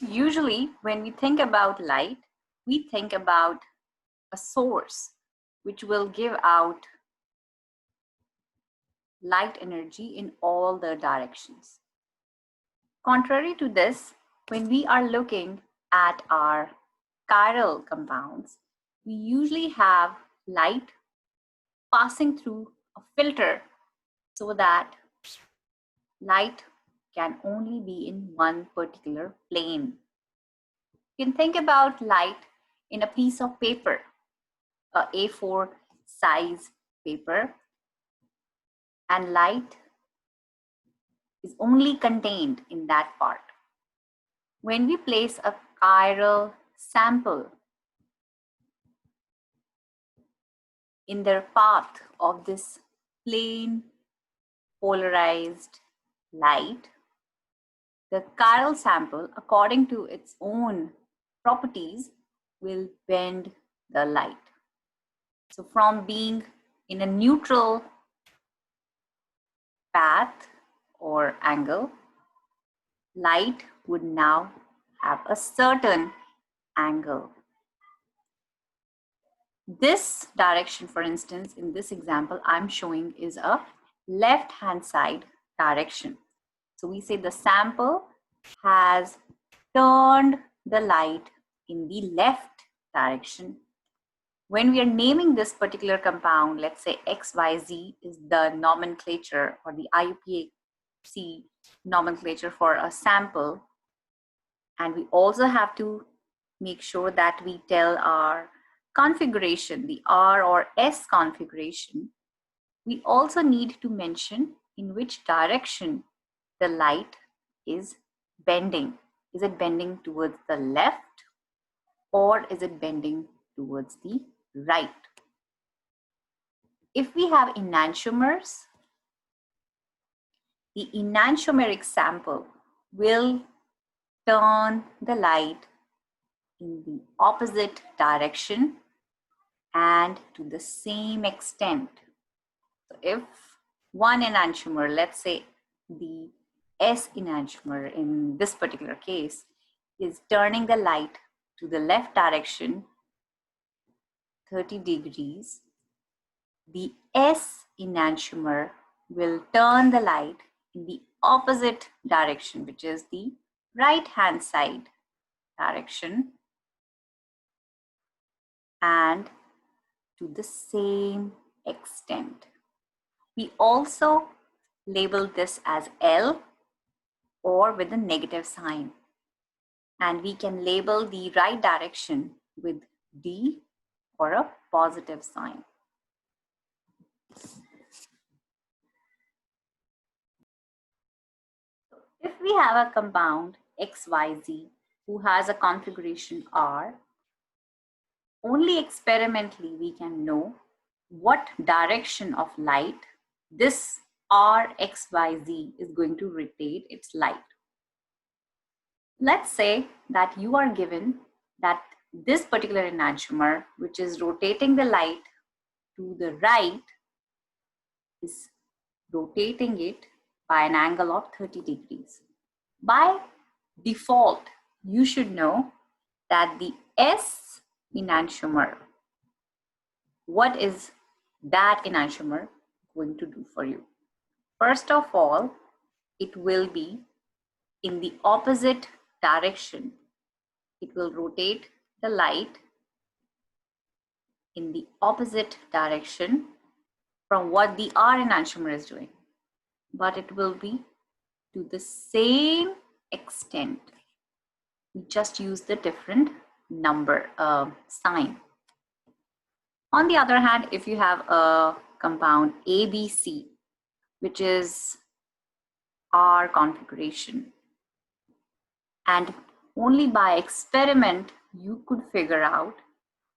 Usually, when we think about light, we think about a source which will give out light energy in all the directions. Contrary to this, when we are looking at our chiral compounds, we usually have light passing through a filter so that light can only be in one particular plane. You can think about light in a piece of paper, a A4 size paper, and light is only contained in that part. When we place a chiral sample in the path of this plane polarized light, the chiral sample, according to its own properties, will bend the light. So from being in a neutral path or angle, light would now have a certain angle. This direction, for instance, in this example I'm showing is a left-hand side direction. So we say the sample has turned the light in the left direction. When we are naming this particular compound, let's say XYZ is the nomenclature or the IUPAC nomenclature for a sample. And we also have to make sure that we tell our configuration, the R or S configuration. We also need to mention in which direction the light is bending. Is it bending towards the left or is it bending towards the right? If we have enantiomers, the enantiomeric sample will turn the light in the opposite direction and to the same extent. So if one enantiomer, let's say the S enantiomer in this particular case, is turning the light to the left direction 30 degrees, the S enantiomer will turn the light in the opposite direction, which is the right hand side direction, and to the same extent. We also label this as L or with a negative sign. And we can label the right direction with D or a positive sign. If we have a compound XYZ who has a configuration R, only experimentally we can know what direction of light this RXYZ is going to rotate its light. Let's say that you are given that this particular enantiomer, which is rotating the light to the right, is rotating it by an angle of 30 degrees. By default, you should know that the S enantiomer, what is that enantiomer going to do for you? First of all, it will be in the opposite direction. It will rotate the light in the opposite direction from what the R enantiomer is doing, but it will be to the same extent. We just use the different number sign. On the other hand, if you have a compound ABC, which is R configuration, and only by experiment you could figure out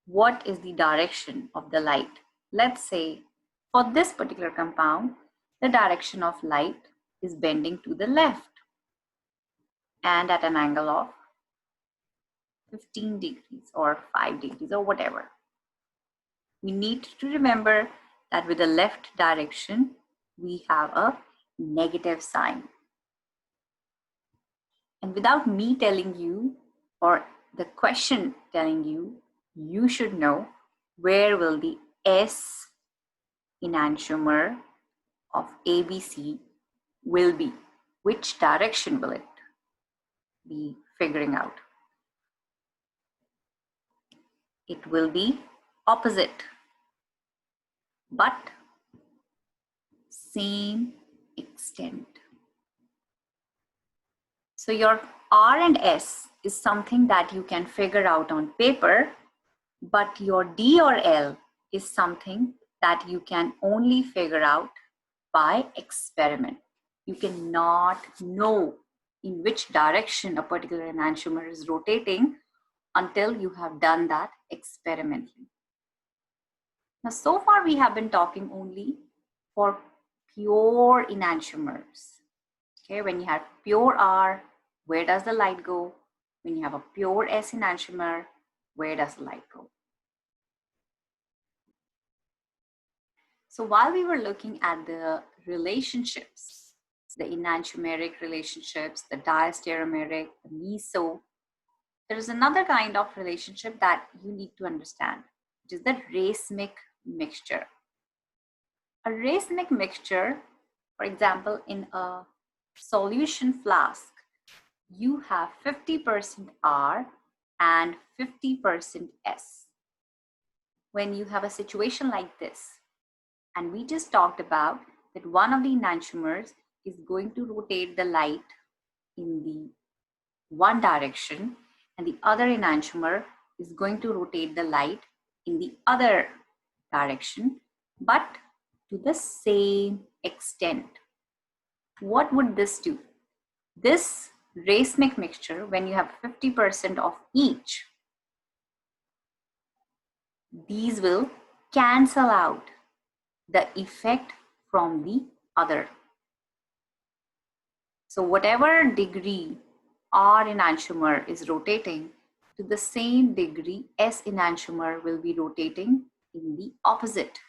what is the direction of the light. Let's say for this particular compound, the direction of light is bending to the left and at an angle of 15 degrees or 5 degrees or whatever. We need to remember that with the left direction, we have a negative sign. And without me telling you or the question telling you, you should know where will the S enantiomer of ABC will be. Which direction will it be figuring out? It will be opposite, but same extent. So your R and S is something that you can figure out on paper, but your D or L is something that you can only figure out by experiment. You cannot know in which direction a particular enantiomer is rotating until you have done that experimentally. Now, so far we have been talking only for pure enantiomers. Okay, when you have pure R, where does the light go? When you have a pure S enantiomer, where does the light go? So while we were looking at the relationships, the enantiomeric relationships, the diastereomeric, the meso, there is another kind of relationship that you need to understand, which is the racemic mixture. A racemic mixture, for example, in a solution flask, you have 50% R and 50% S. When you have a situation like this, and we just talked about that one of the enantiomers is going to rotate the light in the one direction, and the other enantiomer is going to rotate the light in the other direction, but to the same extent. What would this do? This racemic mixture, when you have 50% of each, these will cancel out the effect from the other. So whatever degree R enantiomer is rotating, to the same degree S enantiomer will be rotating in the opposite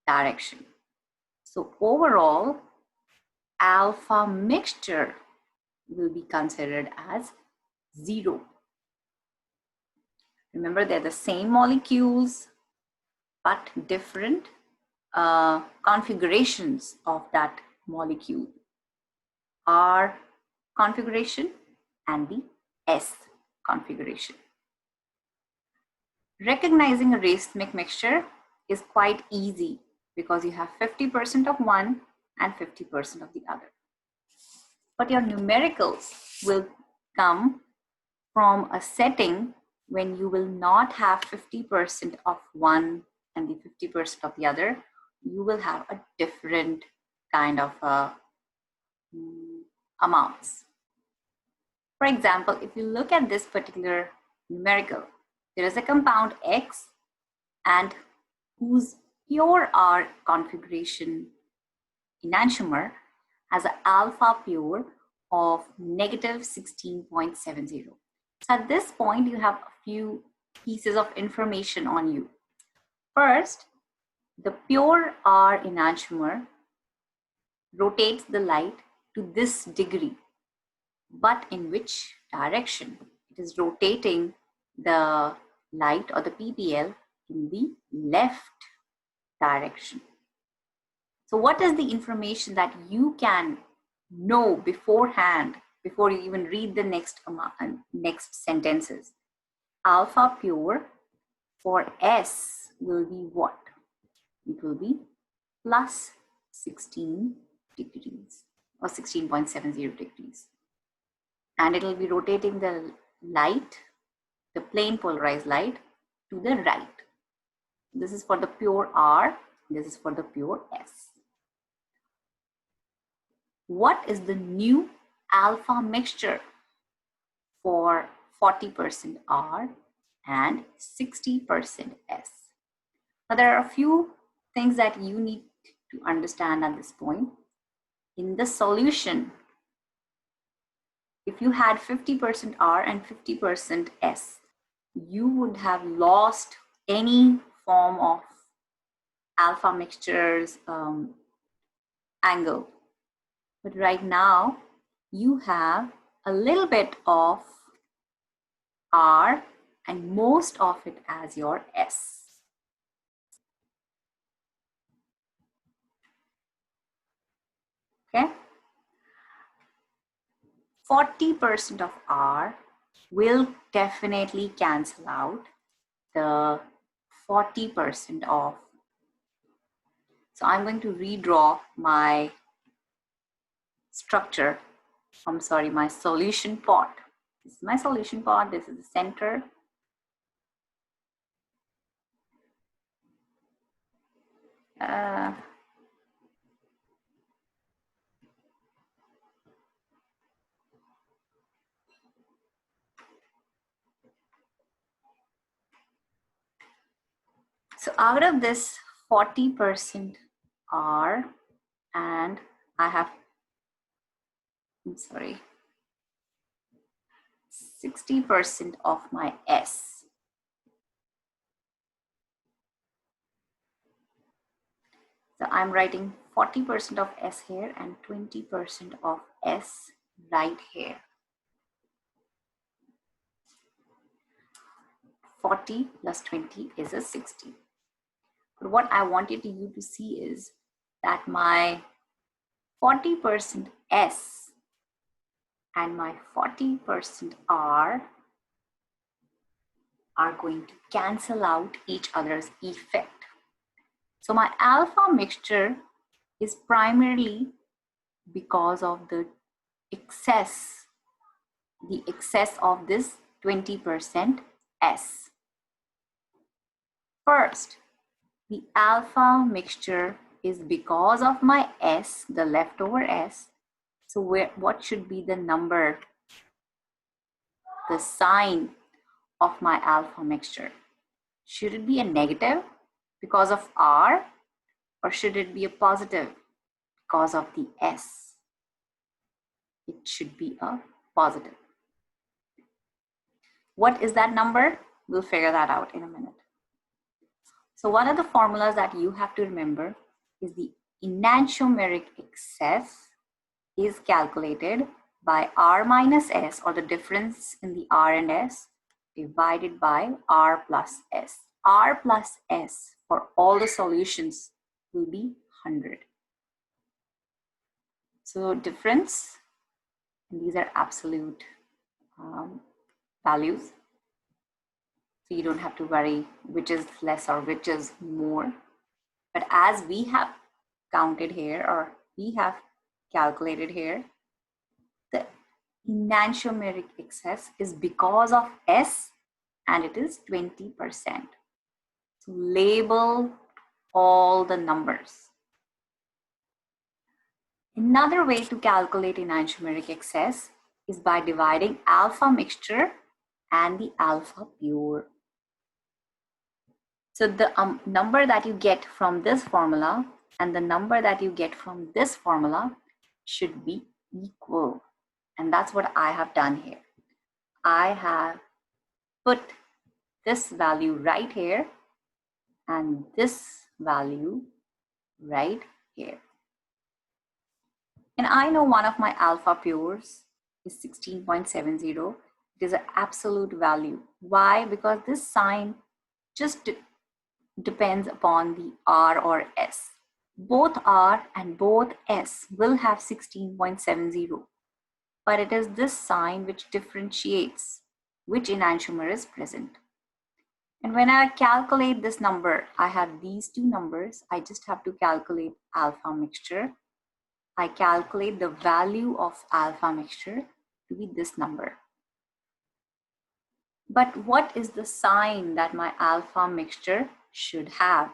direction. So overall, alpha mixture will be considered as 0. Remember, they're the same molecules, but different configurations of that molecule. R configuration and the S configuration. Recognizing a racemic mixture is quite easy because you have 50% of one and 50% of the other. But your numericals will come from a setting when you will not have 50% of one and the 50% of the other. You will have a different kind of amounts. For example, if you look at this particular numerical, there is a compound X and whose pure R configuration enantiomer has an alpha pure of negative 16.70. So at this point, you have a few pieces of information on you. First, the pure R enantiomer rotates the light to this degree, but in which direction? It is rotating the light or the PPL in the left direction. So what is the information that you can know beforehand, before you even read the next sentences? Alpha pure for S will be what? It will be plus 16 degrees or 16.70 degrees. And it will be rotating the light, the plane polarized light, to the right. This is for the pure R, this is for the pure S. What is the new alpha mixture for 40% R and 60% S? Now, there are a few things that you need to understand at this point. In the solution, if you had 50% R and 50% S, you would have lost any form of alpha mixtures angle. But right now, you have a little bit of R and most of it as your S. Okay. 40% of R will definitely cancel out the 40% of. So I'm going to redraw my structure. I'm sorry, my solution pot. This is my solution pot. This is the center. So out of this 40% R, and I have, I'm sorry, 60% of my S. So I'm writing 40% of S here and 20% of S right here. 40 plus 20 is a 60. But what I wanted you to see is that my 40% S and my 40% R are going to cancel out each other's effect. So my alpha mixture is primarily because of the excess of this 20% S. First, the alpha mixture is because of my S, the leftover S. So what should be the number, the sign of my alpha mixture? Should it be a negative because of R, or should it be a positive because of the S? It should be a positive. What is that number? We'll figure that out in a minute. So one of the formulas that you have to remember is the enantiomeric excess is calculated by R minus S, or the difference in the R and S, divided by R plus S. R plus S for all the solutions will be 100. So difference, and these are absolute values. So you don't have to worry which is less or which is more. But as we have counted here, or we have calculated here, the enantiomeric excess is because of S, and it is 20%. So label all the numbers. Another way to calculate enantiomeric excess is by dividing alpha mixture and the alpha pure. So the number that you get from this formula and the number that you get from this formula should be equal. And that's what I have done here. I have put this value right here and this value right here. And I know one of my alpha pures is 16.70. It is an absolute value. Why? Because this sign just depends upon the R or S. Both R and both S will have 16.70, but it is this sign which differentiates which enantiomer is present. And when I calculate this number, I have these two numbers. I just have to calculate alpha mixture. I calculate the value of alpha mixture to be this number. But what is the sign that my alpha mixture should have?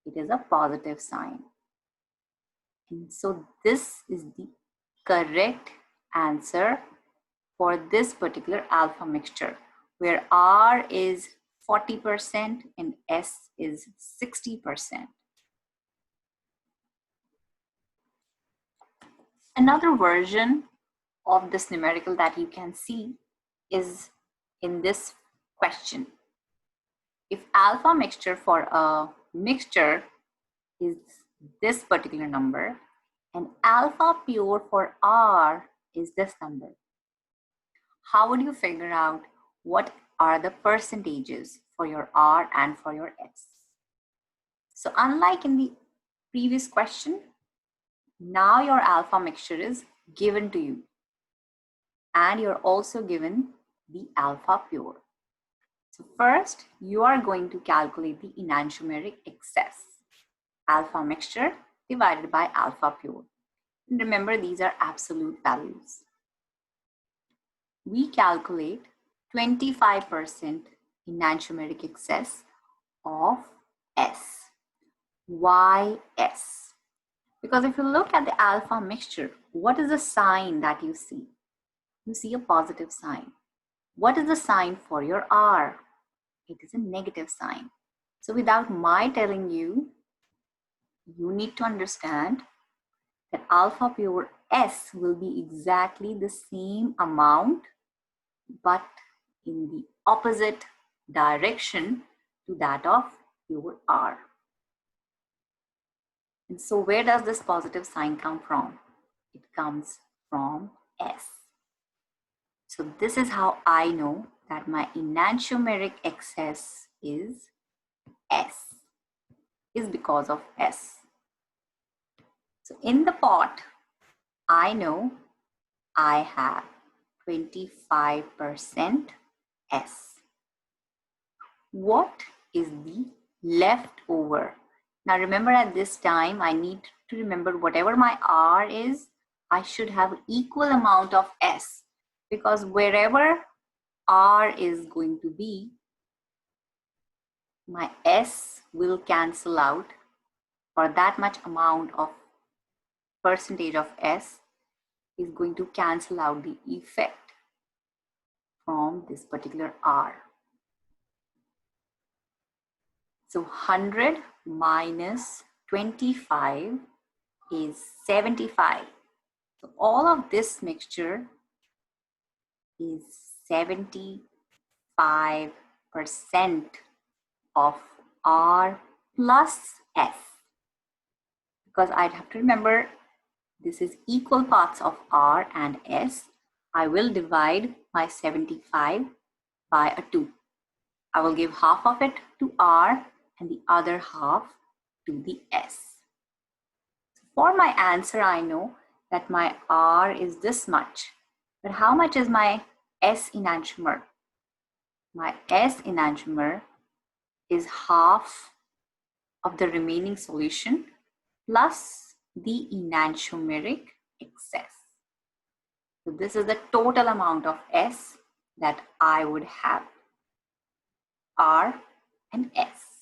It is a positive sign. And so this is the correct answer for this particular alpha mixture, where R is 40% and S is 60%. Another version of this numerical that you can see is in this question. If alpha mixture for a mixture is this particular number and alpha pure for R is this number, how would you figure out what are the percentages for your R and for your S? So unlike in the previous question, now your alpha mixture is given to you and you're also given the alpha pure. So first, you are going to calculate the enantiomeric excess, alpha mixture divided by alpha pure. And remember, these are absolute values. We calculate 25% enantiomeric excess of S. Why S? Because if you look at the alpha mixture, what is the sign that you see? You see a positive sign. What is the sign for your R? It is a negative sign. So without my telling you, you need to understand that alpha pure S will be exactly the same amount, but in the opposite direction to that of pure R. And so where does this positive sign come from? It comes from S. So this is how I know that my enantiomeric excess is S, is because of S. So in the pot, I know I have 25% S. What is the leftover? Now remember, at this time, I need to remember whatever my R is, I should have equal amount of S, because wherever R is going to be, my S will cancel out for that much amount of percentage of S is going to cancel out the effect from this particular R. So 100 minus 25 is 75. So all of this mixture is 75% of R plus S. Because I'd have to remember this is equal parts of R and S. I will divide my 75 by a 2. I will give half of it to R and the other half to the S. For my answer, I know that my R is this much, but how much is my S enantiomer? My S enantiomer is half of the remaining solution plus the enantiomeric excess. So this is the total amount of S that I would have, R and S.